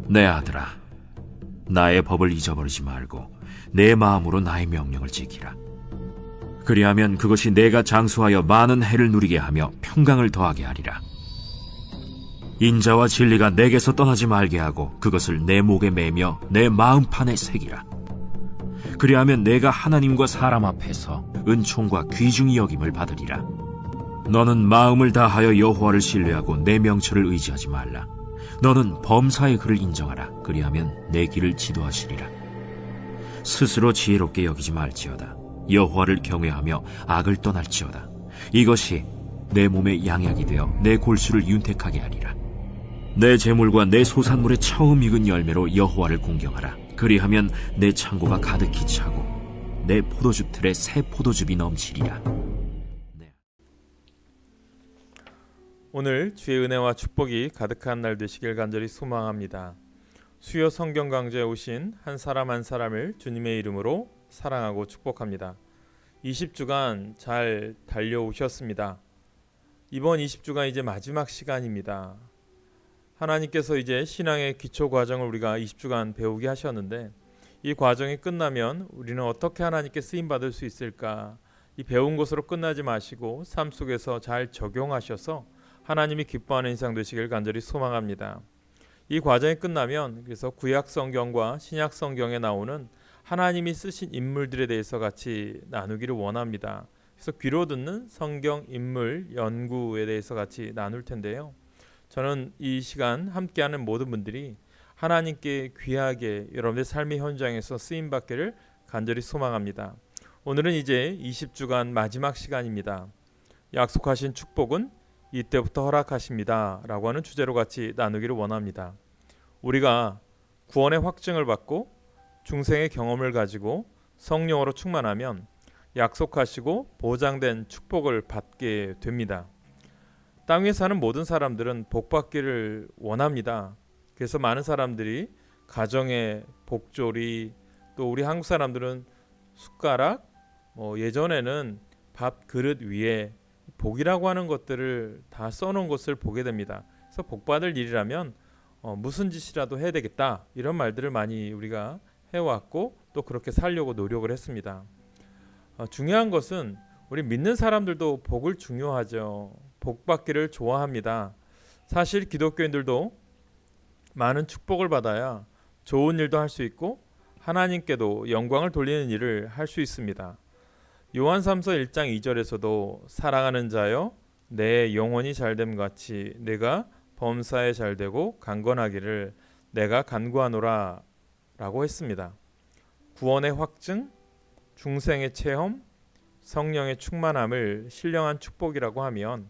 내 아들아, 나의 법을 잊어버리지 말고 내 마음으로 나의 명령을 지키라. 그리하면 그것이 내가 장수하여 많은 해를 누리게 하며 평강을 더하게 하리라. 인자와 진리가 내게서 떠나지 말게 하고 그것을 내 목에 매며 내 마음판에 새기라. 그리하면 내가 하나님과 사람 앞에서 은총과 귀중히 여김을 받으리라. 너는 마음을 다하여 여호와를 신뢰하고 내 명철을 의지하지 말라. 너는 범사의 그를 인정하라. 그리하면 내 길을 지도하시리라. 스스로 지혜롭게 여기지 말지어다. 여호와를 경외하며 악을 떠날지어다. 이것이 내 몸의 양약이 되어 내 골수를 윤택하게 하리라. 내 재물과 내 소산물의 처음 익은 열매로 여호와를 공경하라. 그리하면 내 창고가 가득히 차고 내 포도즙 틀에 새 포도즙이 넘치리라. 오늘 주의 은혜와 축복이 가득한 날 되시길 간절히 소망합니다. 수요 성경 강좌에 오신 한 사람 한 사람을 주님의 이름으로 사랑하고 축복합니다. 20주간 잘 달려오셨습니다. 이번 20주간 이제 마지막 시간입니다. 하나님께서 이제 신앙의 기초 과정을 우리가 20주간 배우게 하셨는데, 이 과정이 끝나면 우리는 어떻게 하나님께 쓰임 받을 수 있을까? 이 배운 것으로 끝나지 마시고 삶 속에서 잘 적용하셔서 하나님이 기뻐하는 인생 되시길 간절히 소망합니다. 이 과정이 끝나면 그래서 구약 성경과 신약 성경에 나오는 하나님이 쓰신 인물들에 대해서 같이 나누기를 원합니다. 그래서 귀로 듣는 성경 인물 연구에 대해서 같이 나눌 텐데요. 저는 이 시간 함께하는 모든 분들이 하나님께 귀하게 여러분의 삶의 현장에서 쓰임받기를 간절히 소망합니다. 오늘은 이제 20주간 마지막 시간입니다. 약속하신 축복은 이때부터 허락하십니다 라고 하는 주제로 같이 나누기를 원합니다. 우리가 구원의 확증을 받고 중생의 경험을 가지고 성령으로 충만하면 약속하시고 보장된 축복을 받게 됩니다. 땅 위에 사는 모든 사람들은 복받기를 원합니다. 그래서 많은 사람들이 가정의 복조리, 또 우리 한국 사람들은 숟가락, 예전에는 밥 그릇 위에 복이라고 하는 것들을 다 써놓은 것을 보게 됩니다. 그래서 복받을 일이라면 무슨 짓이라도 해야 되겠다, 이런 말들을 많이 우리가 해왔고 또 그렇게 살려고 노력을 했습니다. 중요한 것은 우리 믿는 사람들도 복을 중요하죠. 복받기를 좋아합니다. 사실 기독교인들도 많은 축복을 받아야 좋은 일도 할 수 있고 하나님께도 영광을 돌리는 일을 할 수 있습니다. 요한삼서 1장 2절에서도 사랑하는 자여 내 영혼이 잘됨 같이 내가 범사에 잘되고 강건하기를 내가 간구하노라 라고 했습니다. 구원의 확증, 중생의 체험, 성령의 충만함을 신령한 축복이라고 하면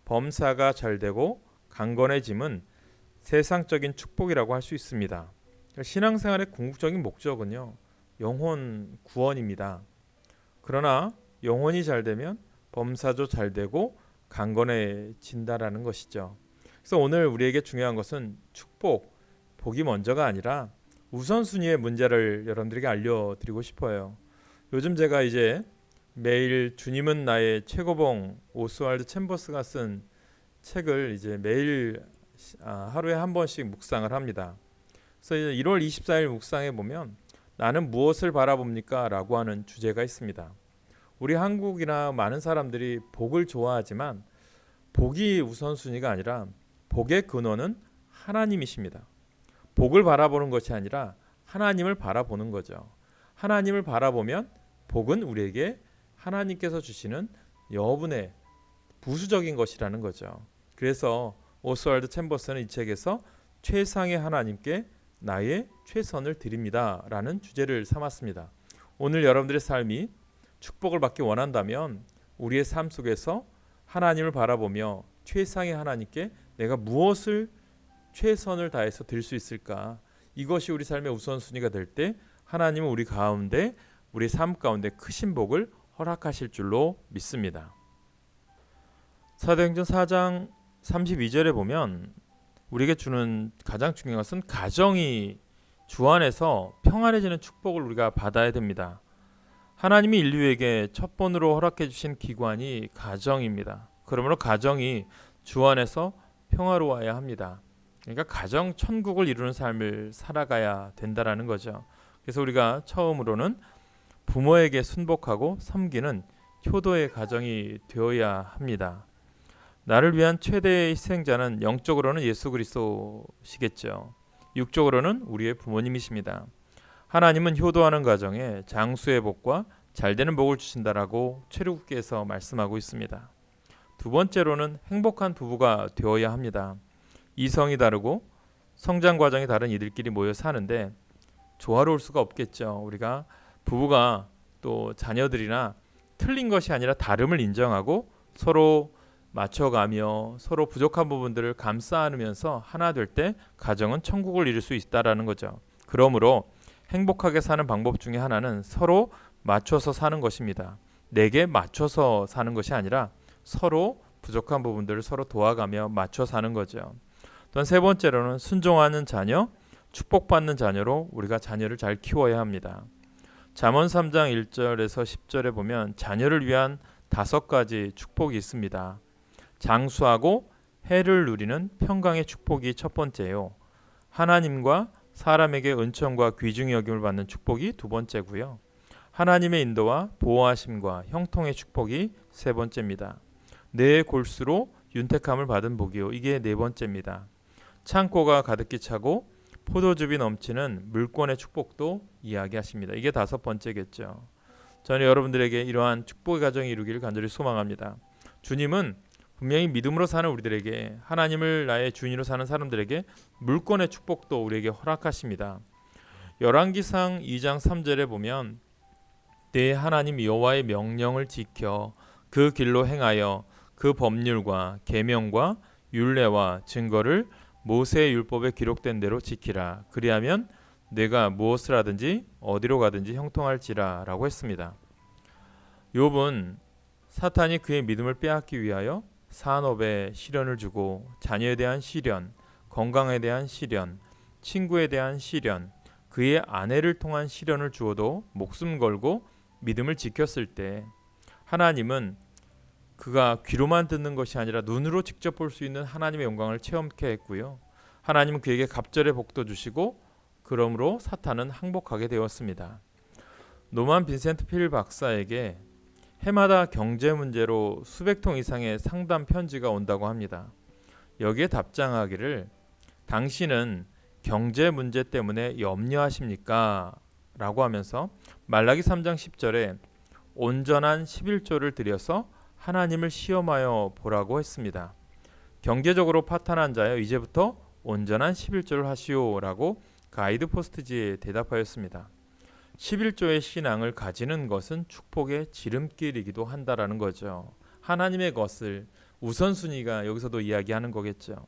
범사가 잘되고 강건해짐은 세상적인 축복이라고 할 수 있습니다. 신앙생활의 궁극적인 목적은요, 영혼 구원입니다. 그러나 영혼이 잘되면 범사도 잘되고 강건해진다라는 것이죠. 그래서 오늘 우리에게 중요한 것은 축복, 복이 먼저가 아니라 우선순위의 문제를 여러분들에게 알려드리고 싶어요. 요즘 제가 이제 매일 주님은 나의 최고봉 오스왈드 챔버스가 쓴 책을 이제 매일 하루에 한 번씩 묵상을 합니다. 그래서 이제 1월 24일 묵상해 보면 나는 무엇을 바라봅니까? 라고 하는 주제가 있습니다. 우리 한국이나 많은 사람들이 복을 좋아하지만 복이 우선순위가 아니라 복의 근원은 하나님이십니다. 복을 바라보는 것이 아니라 하나님을 바라보는 거죠. 하나님을 바라보면 복은 우리에게 하나님께서 주시는 여분의 부수적인 것이라는 거죠. 그래서 오스왈드 챔버스는 이 책에서 최상의 하나님께 나의 최선을 드립니다 라는 주제를 삼았습니다. 오늘 여러분들의 삶이 축복을 받기 원한다면 우리의 삶 속에서 하나님을 바라보며 최상의 하나님께 내가 무엇을 최선을 다해서 드릴 수 있을까, 이것이 우리 삶의 우선순위가 될 때 하나님은 우리 가운데, 우리 삶 가운데 크신 복을 허락하실 줄로 믿습니다. 사도행전 4장 32절에 보면 우리에게 주는 가장 중요한 것은 가정이 주 안에서 평안해지는 축복을 우리가 받아야 됩니다. 하나님이 인류에게 첫 번으로 허락해 주신 기관이 가정입니다. 그러므로 가정이 주 안에서 평화로워야 합니다. 그러니까 가정 천국을 이루는 삶을 살아가야 된다라는 거죠. 그래서 우리가 처음으로는 부모에게 순복하고 섬기는 효도의 가정이 되어야 합니다. 나를 위한 최대의 희생자는 영적으로는 예수 그리스도시겠죠. 육적으로는 우리의 부모님이십니다. 하나님은 효도하는 가정에 장수의 복과 잘되는 복을 주신다라고 최루국기에서 말씀하고 있습니다. 두 번째로는 행복한 부부가 되어야 합니다. 이성이 다르고 성장 과정이 다른 이들끼리 모여 사는데 조화로울 수가 없겠죠. 우리가 부부가 또 자녀들이나 틀린 것이 아니라 다름을 인정하고 서로 맞춰가며 서로 부족한 부분들을 감싸 안으면서 하나 될 때 가정은 천국을 이룰 수 있다라는 거죠. 그러므로 행복하게 사는 방법 중에 하나는 서로 맞춰서 사는 것입니다. 내게 맞춰서 사는 것이 아니라 서로 부족한 부분들을 서로 도와가며 맞춰 사는 거죠. 또한 세 번째로는 순종하는 자녀, 축복받는 자녀로 우리가 자녀를 잘 키워야 합니다. 잠언 3장 1절에서 10절에 보면 자녀를 위한 5가지 축복이 있습니다. 장수하고 해를 누리는 평강의 축복이 첫 번째요. 하나님과 사람에게 은총과 귀중히 여김을 받는 축복이 두 번째고요. 하나님의 인도와 보호하심과 형통의 축복이 세 번째입니다. 내 골수로 윤택함을 받은 복이요. 이게 네 번째입니다. 창고가 가득히 차고 포도즙이 넘치는 물권의 축복도 이야기하십니다. 이게 다섯 번째겠죠. 저는 여러분들에게 이러한 축복의 가정이 이루기를 간절히 소망합니다. 주님은 분명히 믿음으로 사는 우리들에게, 하나님을 나의 주인으로 사는 사람들에게 물권의 축복도 우리에게 허락하십니다. 열왕기상 2장 3절에 보면 내 하나님 여호와의 명령을 지켜 그 길로 행하여 그 법률과 계명과 율례와 증거를 모세의 율법에 기록된 대로 지키라. 그리하면 내가 무엇을 하든지 어디로 가든지 형통할지라 라고 했습니다. 욥은 사탄이 그의 믿음을 빼앗기 위하여 산업에 시련을 주고 자녀에 대한 시련, 건강에 대한 시련, 친구에 대한 시련, 그의 아내를 통한 시련을 주어도 목숨 걸고 믿음을 지켰을 때 하나님은 그가 귀로만 듣는 것이 아니라 눈으로 직접 볼 수 있는 하나님의 영광을 체험케 했고요. 하나님은 그에게 갑절의 복도 주시고 그러므로 사탄은 항복하게 되었습니다. 노만 빈센트 필 박사에게 해마다 경제 문제로 수백 통 이상의 상담 편지가 온다고 합니다. 여기에 답장하기를 당신은 경제 문제 때문에 염려하십니까? 라고 하면서 말라기 3장 10절에 온전한 11조를 들여서 하나님을 시험하여 보라고 했습니다. 경제적으로 파탄한 자여 이제부터 온전한 11조를 하시오라고 가이드 포스트지에 대답하였습니다. 11조의 신앙을 가지는 것은 축복의 지름길이기도 한다라는 거죠. 하나님의 것을 우선순위가 여기서도 이야기하는 거겠죠.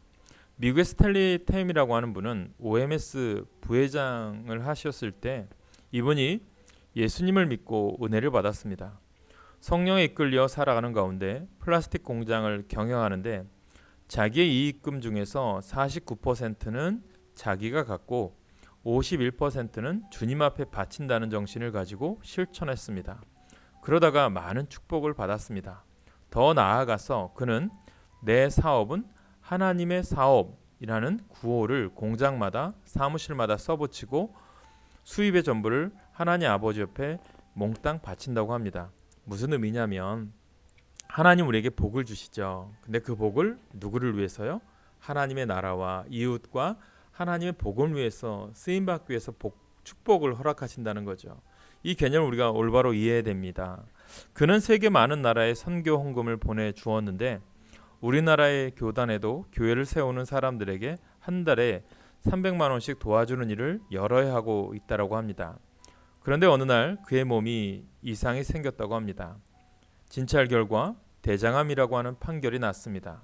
미국의 스탠리 템이라고 하는 분은 OMS 부회장을 하셨을 때 이분이 예수님을 믿고 은혜를 받았습니다. 성령에 이끌려 살아가는 가운데 플라스틱 공장을 경영하는데 자기의 이익금 중에서 49%는 자기가 갖고 51%는 주님 앞에 바친다는 정신을 가지고 실천했습니다. 그러다가 많은 축복을 받았습니다. 더 나아가서 그는 내 사업은 하나님의 사업이라는 구호를 공장마다 사무실마다 써붙이고 수입의 전부를 하나님 아버지 옆에 몽땅 바친다고 합니다. 무슨 의미냐면 하나님 우리에게 복을 주시죠. 근데 그 복을 누구를 위해서요? 하나님의 나라와 이웃과 하나님의 복을 위해서 쓰임받기 위해서 축복을 허락하신다는 거죠. 이 개념을 우리가 올바로 이해해야 됩니다. 그는 세계 많은 나라에 선교 헌금을 보내주었는데 우리나라의 교단에도 교회를 세우는 사람들에게 한 달에 300만 원씩 도와주는 일을 여러 해 하고 있다고 합니다. 그런데 어느 날 그의 몸이 이상이 생겼다고 합니다. 진찰 결과 대장암이라고 하는 판결이 났습니다.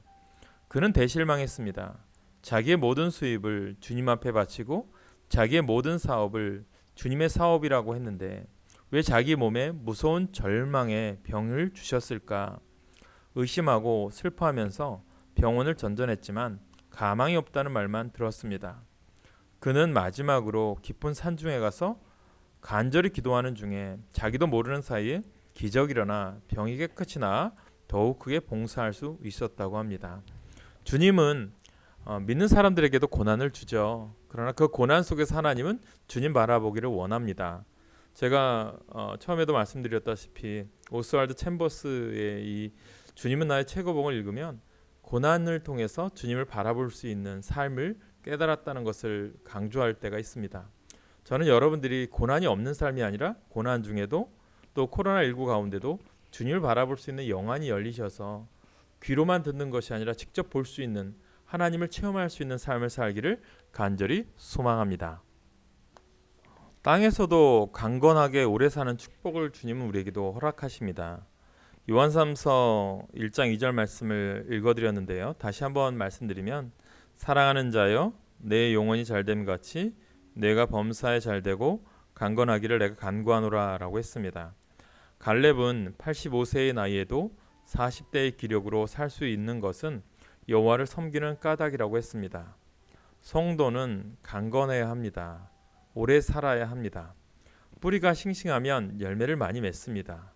그는 대실망했습니다. 자기의 모든 수입을 주님 앞에 바치고 자기의 모든 사업을 주님의 사업이라고 했는데 왜 자기 몸에 무서운 절망의 병을 주셨을까? 의심하고 슬퍼하면서 병원을 전전했지만 가망이 없다는 말만 들었습니다. 그는 마지막으로 깊은 산중에 가서 간절히 기도하는 중에 자기도 모르는 사이에 기적이 일어나 병이 깨끗이 나아 더욱 크게 봉사할 수 있었다고 합니다. 주님은 믿는 사람들에게도 고난을 주죠. 그러나 그 고난 속에서 하나님은 주님 바라보기를 원합니다. 제가 처음에도 말씀드렸다시피 오스왈드 챔버스의 이 주님은 나의 최고봉을 읽으면 고난을 통해서 주님을 바라볼 수 있는 삶을 깨달았다는 것을 강조할 때가 있습니다. 저는 여러분들이 고난이 없는 삶이 아니라 고난 중에도 또 코로나19 가운데도 주님을 바라볼 수 있는 영안이 열리셔서 귀로만 듣는 것이 아니라 직접 볼 수 있는 하나님을 체험할 수 있는 삶을 살기를 간절히 소망합니다. 땅에서도 강건하게 오래 사는 축복을 주님은 우리에게도 허락하십니다. 요한삼서 1장 2절 말씀을 읽어드렸는데요. 다시 한번 말씀드리면 사랑하는 자여 내 영혼이 잘됨 같이 내가 범사에 잘되고 강건하기를 내가 간구하노라 라고 했습니다. 갈렙은 85세의 나이에도 40대의 기력으로 살 수 있는 것은 여호와를 섬기는 까닭이라고 했습니다. 성도는 강건해야 합니다. 오래 살아야 합니다. 뿌리가 싱싱하면 열매를 많이 맺습니다.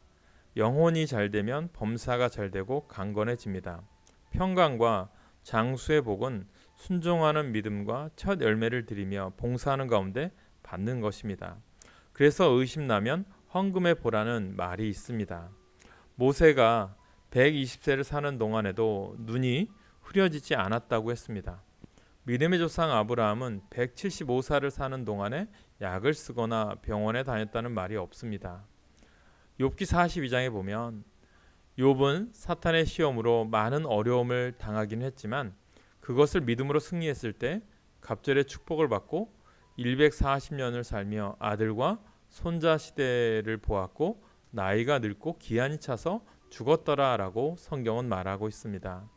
영혼이 잘되면 범사가 잘되고 강건해집니다. 평강과 장수의 복은 순종하는 믿음과 첫 열매를 드리며 봉사하는 가운데 받는 것입니다. 그래서 의심나면 헌금에 보라는 말이 있습니다. 모세가 120세를 사는 동안에도 눈이 흐려지지 않았다고 했습니다. 믿음의 조상 아브라함은 175살을 사는 동안에 약을 쓰거나 병원에 다녔다는 말이 없습니다. 욥기 42장에 보면 욥은 사탄의 시험으로 많은 어려움을 당하긴 했지만 그것을 믿음으로 승리했을 때 갑절의 축복을 받고 140년을 살며 아들과 손자 시대를 보았고 나이가 늙고 기한이 차서 죽었더라라고 성경은 말하고 있습니다.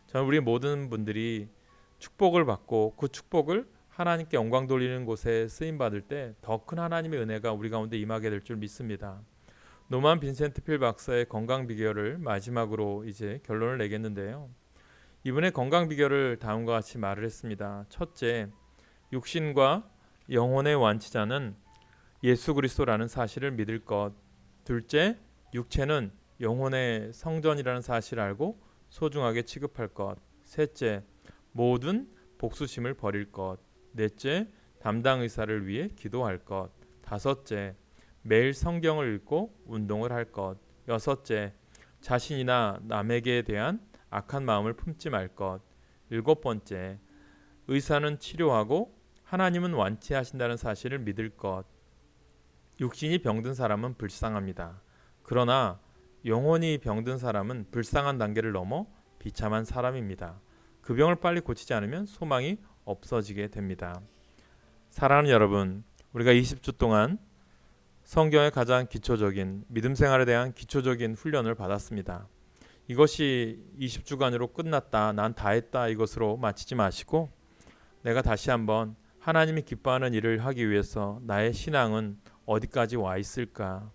저는 우리 모든 분들이 축복을 받고 그 축복을 하나님께 영광 돌리는 곳에 쓰임 받을 때 더 큰 하나님의 은혜가 우리 가운데 임하게 될 줄 믿습니다. 노만 빈센트 필 박사의 건강 비결을 마지막으로 이제 결론을 내겠는데요. 이분의 건강 비결을 다음과 같이 말을 했습니다. 첫째, 육신과 영혼의 완치자는 예수 그리스도라는 사실을 믿을 것. 둘째, 육체는 영혼의 성전이라는 사실을 알고 소중하게 취급할 것. 셋째, 모든 복수심을 버릴 것. 넷째, 담당 의사를 위해 기도할 것. 다섯째, 매일 성경을 읽고 운동을 할 것. 여섯째, 자신이나 남에게 대한 악한 마음을 품지 말 것. 일곱 번째, 의사는 치료하고 하나님은 완치하신다는 사실을 믿을 것. 육신이 병든 사람은 불쌍합니다. 그러나 영혼이 병든 사람은 불쌍한 단계를 넘어 비참한 사람입니다. 그 병을 빨리 고치지 않으면 소망이 없어지게 됩니다. 사랑하는 여러분, 우리가 20주 동안 성경의 가장 기초적인 믿음 생활에 대한 기초적인 훈련을 받았습니다. 이것이 20주간으로 끝났다, 난 다 했다 이것으로 마치지 마시고 내가 다시 한번 하나님이 기뻐하는 일을 하기 위해서 나의 신앙은 어디까지 와 있을까?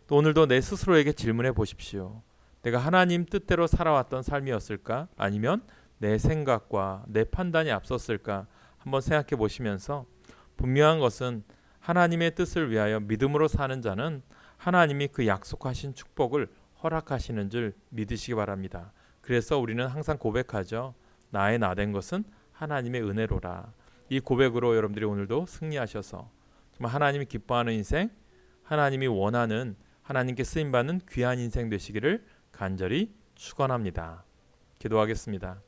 또 오늘도 내 스스로에게 질문해 보십시오. 내가 하나님 뜻대로 살아왔던 삶이었을까? 아니면 내 생각과 내 판단이 앞섰을까? 한번 생각해 보시면서 분명한 것은 하나님의 뜻을 위하여 믿음으로 사는 자는 하나님이 그 약속하신 축복을 허락하시는 줄 믿으시기 바랍니다. 그래서 우리는 항상 고백하죠. 나의 나된 것은 하나님의 은혜로라. 이 고백으로 여러분들이 오늘도 승리하셔서 정말 하나님이 기뻐하는 인생, 하나님이 원하는 하나님께 쓰임받는 귀한 인생 되시기를 간절히 축원합니다. 기도하겠습니다.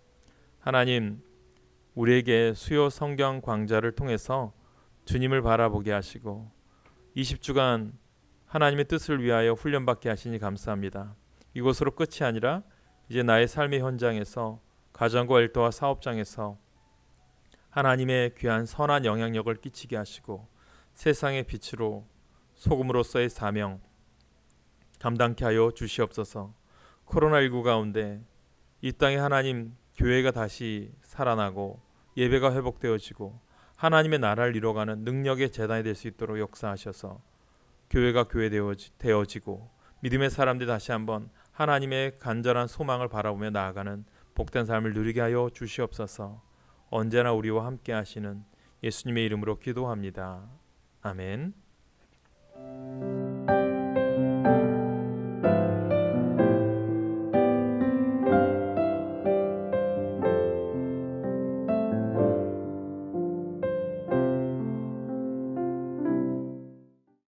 하나님, 우리에게 수요 성경 강좌를 통해서 주님을 바라보게 하시고 20주간 하나님의 뜻을 위하여 훈련받게 하시니 감사합니다. 이것으로 끝이 아니라 이제 나의 삶의 현장에서 가정과 일터와 사업장에서 하나님의 귀한 선한 영향력을 끼치게 하시고 세상의 빛으로 소금으로서의 사명 감당케 하여 주시옵소서. 코로나19 가운데 이 땅에 하나님 교회가 다시 살아나고 예배가 회복되어지고 하나님의 나라를 이뤄가는 능력의 재단이 될 수 있도록 역사하셔서 교회가 교회되어지고 믿음의 사람들이 다시 한번 하나님의 간절한 소망을 바라보며 나아가는 복된 삶을 누리게 하여 주시옵소서. 언제나 우리와 함께 하시는 예수님의 이름으로 기도합니다. 아멘.